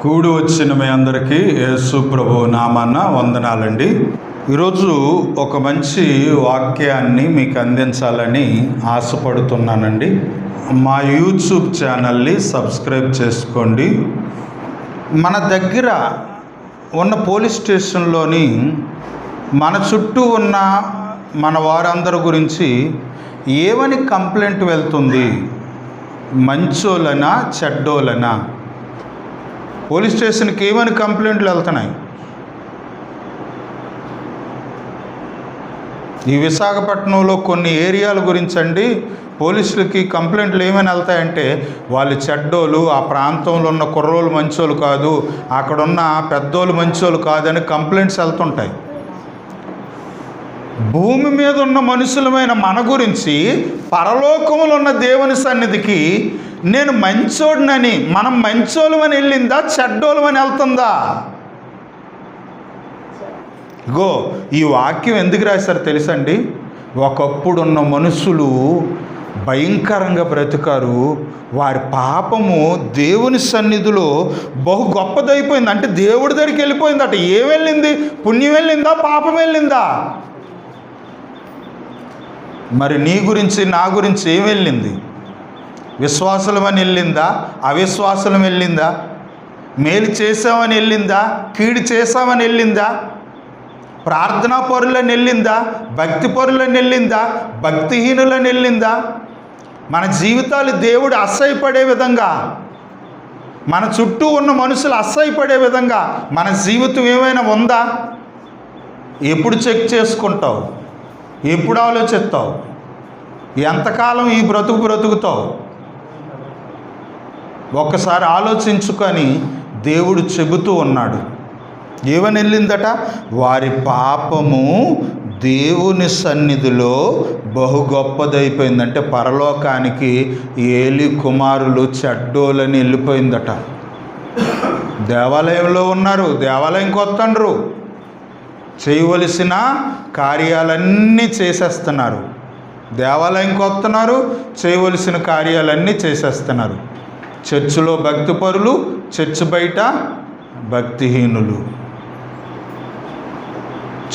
కూడి వచ్చిన మీ అందరికీ యేసు ప్రభు నామాన వందనాలండి. ఈరోజు ఒక మంచి వాక్యాన్ని మీకు అందించాలని ఆశపడుతున్నానండి. మా యూట్యూబ్ ఛానల్ని సబ్స్క్రైబ్ చేసుకోండి. మన దగ్గర ఉన్న పోలీస్ స్టేషన్లోని మన చుట్టూ ఉన్న మన వారందరి గురించి ఏమని కంప్లైంట్ వెళ్తుంది? మంచోళ్ళనా చెడ్డోళ్ళనా? పోలీస్ స్టేషన్కి ఏమని కంప్లైంట్లు వెళ్తున్నాయి? ఈ విశాఖపట్నంలో కొన్ని ఏరియాల గురించి అండి పోలీసులకి కంప్లైంట్లు ఏమని వెళ్తాయంటే వాళ్ళు చెడ్డోళ్ళు, ఆ ప్రాంతంలో ఉన్న కుర్రోళ్ళు మంచోళ్ళు కాదు, అక్కడున్న పెద్దోళ్ళు మంచోళ్ళు కాదని కంప్లైంట్స్ వెళ్తుంటాయి. భూమి మీద ఉన్న మనుషులమైన మన గురించి పరలోకములో ఉన్న దేవుని సన్నిధికి నేను మంచోడినని, మనం మంచోళ్ళమని వెళ్ళిందా చెడ్డోళ్ళమని వెళ్తుందా? గో ఈ వాక్యం ఎందుకు రాశారు తెలుసండి? ఒకప్పుడున్న మనుషులు భయంకరంగా బ్రతికారు, వారి పాపము దేవుని సన్నిధిలో బహు గొప్పదైపోయింది. అంటే దేవుడి దగ్గరికి వెళ్ళిపోయిందట. ఏం వెళ్ళింది? పుణ్యం వెళ్ళిందా? పాపం వెళ్ళిందా? మరి నీ గురించి నా గురించి ఏం వెళ్ళింది? విశ్వాసులమని వెళ్ళిందా? అవిశ్వాసులం వెళ్ళిందా? మేలు చేసామని వెళ్ళిందా? కీడు చేసామని వెళ్ళిందా? ప్రార్థనా పరులని వెళ్ళిందా? భక్తి పరులని వెళ్ళిందా? భక్తిహీనులని వెళ్ళిందా? మన జీవితాలు దేవుడు అసహ్యపడే విధంగా, మన చుట్టూ ఉన్న మనుషులు అసహ్యపడే విధంగా మన జీవితం ఏమైనా ఉందా? ఎప్పుడు చెక్ చేసుకుంటావు? ఎప్పుడు ఆలోచిస్తావు? ఎంతకాలం ఈ బ్రతుకుతావు? ఒక్కసారి ఆలోచించుకొని దేవుడు చెబుతూ ఉన్నాడు. ఏమని వెళ్ళిందట? వారి పాపము దేవుని సన్నిధిలో బహు గొప్పదైపోయిందంటే పరలోకానికి ఏలి కుమారులు చెడ్డోలని వెళ్ళిపోయిందట. దేవాలయంలో ఉన్నారు, దేవాలయంకి వస్తుండ్రు, చేయవలసిన కార్యాలన్నీ చేసేస్తున్నారు. దేవాలయంకి వస్తున్నారు, చేయవలసిన కార్యాలన్నీ చేసేస్తున్నారు. చర్చిలో భక్తి పరులు, చర్చి బయట భక్తిహీనులు.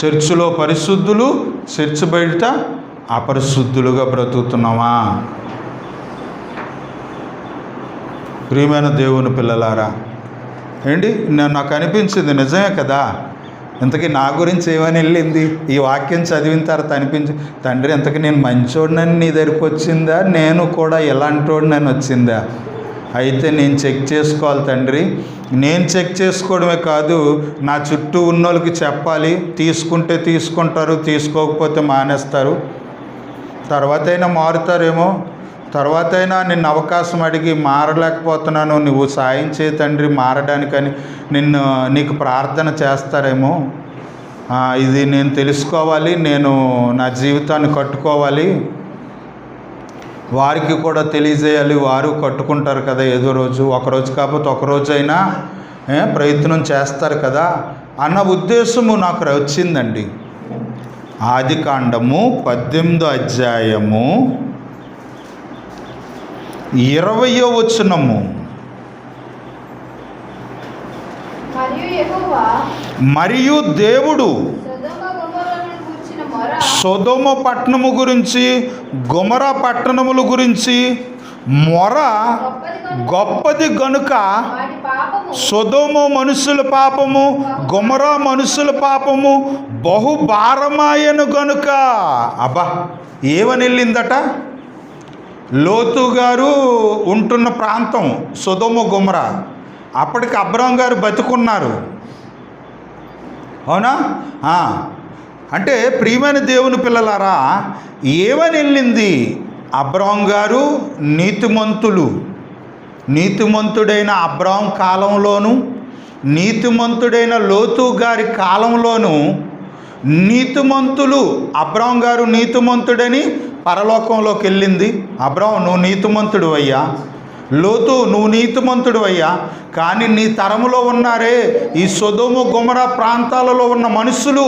చర్చిలో పరిశుద్ధులు, చర్చి బయట అపరిశుద్ధులుగా బ్రతుకుతున్నామా? ప్రియమైన దేవుని పిల్లలారా, ఏంటి నాకు అనిపించింది నిజమే కదా. ఇంతకీ నా గురించి ఏమని వెళ్ళింది? ఈ వాక్యం చదివిన తర్వాత అనిపించి, తండ్రి ఇంతకీ నేను మంచోడినని నీ దగ్గరికి వచ్చిందా, నేను కూడా ఎలాంటోడినని వచ్చిందా? అయితే నేను చెక్ చేసుకోవాలి తండ్రి. నేను చెక్ చేసుకోవడమే కాదు, నా చుట్టూ ఉన్నోళ్ళకి చెప్పాలి. తీసుకుంటే తీసుకుంటారు, తీసుకోకపోతే మానేస్తారు. తర్వాతైనా మారుతారేమో, తర్వాతైనా నిన్ను అవకాశం అడిగి మారలేకపోతున్నాను, నువ్వు సాయం చేయి తండ్రి మారడానికని నీకు ప్రార్థన చేస్తారేమో. ఇది నేను తెలుసుకోవాలి, నేను నా జీవితాన్ని కట్టుకోవాలి, వారికి కూడా తెలియజేయాలి, వారు కట్టుకుంటారు కదా ఏదో రోజు, ఒకరోజు కాకపోతే ఒకరోజైనా ప్రయత్నం చేస్తారు కదా అన్న ఉద్దేశము నాకు వచ్చిందండి. ఆదికాండము 18వ అధ్యాయము 20వ వచనము. మరియు దేవుడు సొదొమ పట్టణము గురించి, గొమొరా పట్టణముల గురించి మొర గొప్పది గనుక సొదొమ మనుషుల పాపము, గొమొరా మనుషుల పాపము బహు భారమాయను గనుక. అబ్బా, ఏమని వెళ్ళిందట? లోతు గారు ఉంటున్న ప్రాంతం సొదొమ గొమొరా. అప్పటికి అబ్రాహాము గారు బతుకున్నారు, అవునా? అంటే ప్రియమైన దేవుని పిల్లలారా, ఏమని వెళ్ళింది? అబ్రాహాము గారు నీతిమంతుడైన అబ్రాహాము కాలంలోను, నీతిమంతుడైన లోతు గారి కాలంలోను నీతిమంతులు. అబ్రాహాము గారు నీతిమంతుడని పరలోకంలోకి వెళ్ళింది. అబ్రాహాము నువ్వు నీతిమంతుడు అయ్యా, లోతు నువ్వు నీతిమంతుడు అయ్యా. కానీ నీ తరములో ఉన్నారే ఈ సొదొమ గొమొరా ప్రాంతాలలో ఉన్న మనుషులు,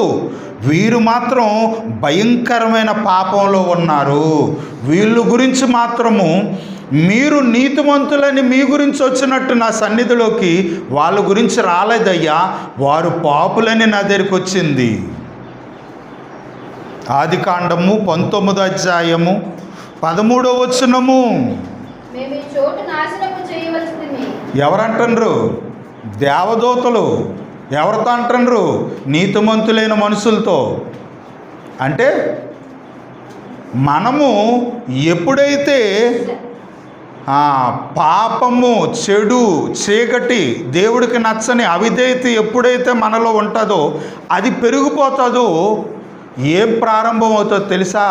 వీరు మాత్రం భయంకరమైన పాపంలో ఉన్నారు. వీళ్ళ గురించి మాత్రము మీరు నీతిమంతులని మీ గురించి వచ్చినట్టు నా సన్నిధిలోకి వాళ్ళ గురించి రాలేదయ్యా, వారు పాపులని నా దగ్గరికి వచ్చింది. ఆదికాండము 19వ అధ్యాయము 13వ వచనము. ఎవరంటారు? దేవదూతలు. ఎవరితో అంటారు? నీతిమంతులైన మనుషులతో. అంటే మనము ఎప్పుడైతే పాపము, చెడు, చీకటి, దేవుడికి నచ్చని అవిధేయత ఎప్పుడైతే మనలో ఉంటుందో అది పెరిగిపోతుందో ఏం ప్రారంభం అవుతుందో తెలుసా?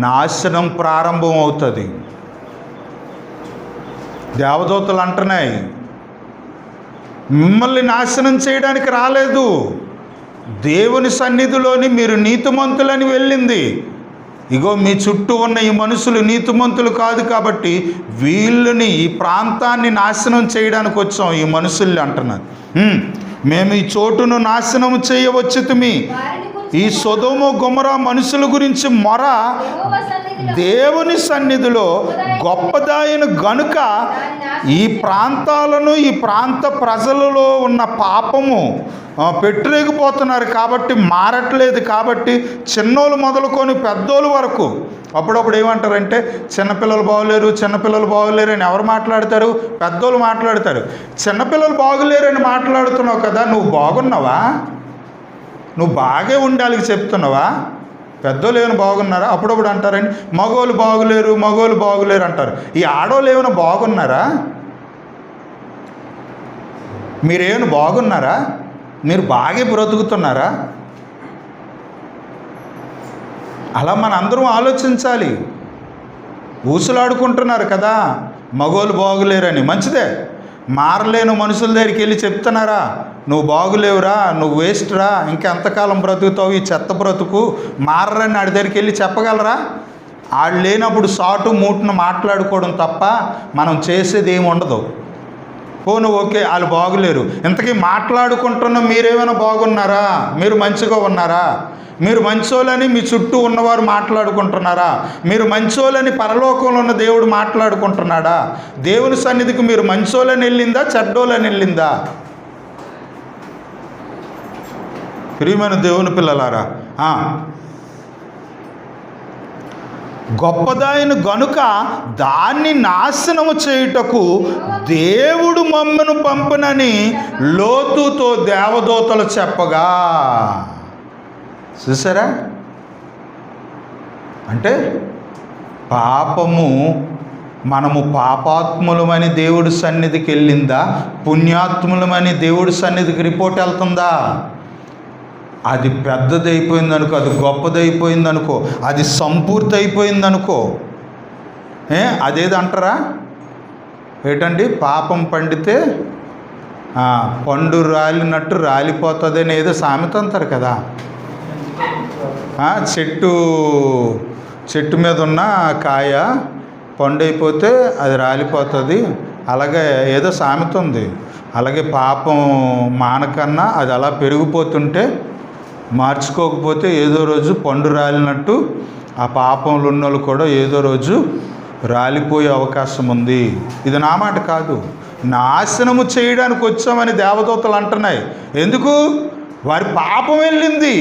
నాశనం ప్రారంభం అవుతుంది. దేవదూతలు అంటున్నాయి, మిమ్మల్ని నాశనం చేయడానికి రాలేదు, దేవుని సన్నిధిలోని మీరు నీతిమంతులని వెళ్ళింది. ఇగో మీ చుట్టూ ఉన్న ఈ మనుషులు నీతిమంతులు కాదు కాబట్టి వీళ్ళని, ఈ ప్రాంతాన్ని నాశనం చేయడానికి వచ్చాం ఈ మనుషుల్ని అంటున్నారు. మేము ఈ చోటును నాశనం చేయవచ్చుతుమి. ఈ సొదొమ గొమొర్రా మనుషుల గురించి మొర దేవుని సన్నిధిలో గొప్పదాయన గనుక ఈ ప్రాంతాలను, ఈ ప్రాంత ప్రజలలో ఉన్న పాపము పెట్టలేకపోతున్నారు కాబట్టి, మారట్లేదు కాబట్టి, చిన్నోళ్ళు మొదలుకొని పెద్దోళ్ళు వరకు. అప్పుడప్పుడు ఏమంటారంటే చిన్నపిల్లలు బాగోలేరు, చిన్నపిల్లలు బాగోలేరు అని ఎవరు మాట్లాడతారు? పెద్దోళ్ళు మాట్లాడతారు. చిన్నపిల్లలు బాగోలేరు అని మాట్లాడుతున్నావు కదా, నువ్వు బాగున్నావా? నువ్వు బాగే ఉండాలి చెప్తున్నావా? పెద్దోళ్ళు ఏమైనా బాగున్నారా? అప్పుడప్పుడు అంటారండి మగోళ్ళు బాగులేరు, మగోళ్ళు బాగులేరు అంటారు. ఈ ఆడోళ్ళు ఏమైనా బాగున్నారా? మీరేమైనా బాగున్నారా? మీరు బాగే బ్రతుకుతున్నారా? అలా మనందరం ఆలోచించాలి. ఊసులాడుకుంటున్నారు కదా మగోళ్ళు బాగులేరని. మంచిదే, మారలేని మనుషుల దగ్గరికి వెళ్ళి చెప్తున్నారా, నువ్వు బాగులేవురా, నువ్వు వేస్ట్ రా, ఇంకెంతకాలం బ్రతుకుతావు ఈ చెత్త బ్రతుకు, మారరని వాడి దగ్గరికి వెళ్ళి చెప్పగలరా? వాళ్ళు లేనప్పుడు సాటు మూటును మాట్లాడుకోవడం తప్ప మనం చేసేది ఏమి ఉండదు. పోను ఓకే, వాళ్ళు బాగులేరు, ఇంతకీ మాట్లాడుకుంటున్న మీరేమైనా బాగున్నారా? మీరు మంచిగా ఉన్నారా? మీరు మంచోళ్ళని మీ చుట్టూ ఉన్నవారు మాట్లాడుకుంటున్నారా? మీరు మంచోళ్ళని పరలోకంలో ఉన్న దేవుడు మాట్లాడుకుంటున్నాడా? దేవుని సన్నిధికి మీరు మంచోళ్ళని వెళ్ళిందా, చెడ్డోళ్ళని వెళ్ళిందా? ప్రియమైన దేవుని పిల్లలారా, గొప్పదాయన గనుక దాన్ని నాశనము చేయుటకు దేవుడు మమ్మను పంపునని లోతుతో దేవదూతలు చెప్పగా. చూసారా? అంటే పాపము, మనము పాపాత్ములమని దేవుడి సన్నిధికి వెళ్ళిందా, పుణ్యాత్ములమని దేవుడి సన్నిధికి రిపోర్ట్ వెళ్తుందా? అది పెద్దదైపోయిందనుకో, అది గొప్పదైపోయిందనుకో, అది సంపూర్తి అయిపోయిందనుకో, అదేది అంటారా? ఏంటండి, పాపం పండితే పండు రాలినట్టు రాలిపోతుంది అని ఏదో సామెత అంటారు కదా. చెట్టు మీద ఉన్న కాయ పండు అయిపోతే అది రాలిపోతుంది, అలాగే ఏదో సామెత ఉంది. అలాగే పాపం మానకన్నా అది అలా పెరిగిపోతుంటే, మార్చుకోకపోతే ఏదో రోజు పండు రాలినట్టు ఆ పాపంలో ఉన్నోళ్ళు కూడా ఏదో రోజు రాలిపోయే అవకాశం ఉంది. ఇది నా మాట కాదు, నాశనము చేయడానికి వచ్చామని దేవదూతలు అంటున్నాయి. ఎందుకు? వారి పాపం వెళ్ళింది.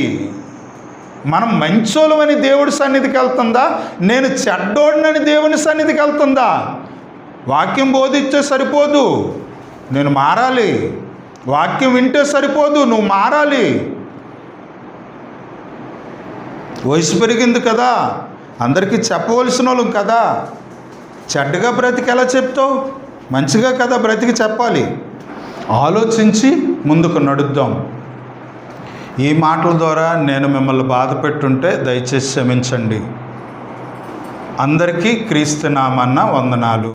మనం మంచోళ్ళమని దేవుడి సన్నిధికి వెళ్తుందా, నేను చెడ్డోడినని దేవుని సన్నిధికి వెళ్తుందా? వాక్యం బోధిస్తే సరిపోదు, నేను మారాలి. వాక్యం వింటే సరిపోదు, నువ్వు మారాలి. వయసు పెరిగింది కదా, అందరికీ చెప్పవలసిన వాళ్ళం కదా. చెడ్డగా బ్రతికి ఎలా చెప్తావు? మంచిగా కదా బ్రతికి చెప్పాలి. ఆలోచించి ముందుకు నడుద్దాం. ఈ మాటల ద్వారా నేను మిమ్మల్ని బాధ పెట్టుంటే దయచేసి క్షమించండి. అందరికీ క్రీస్తు నామమున వందనాలు.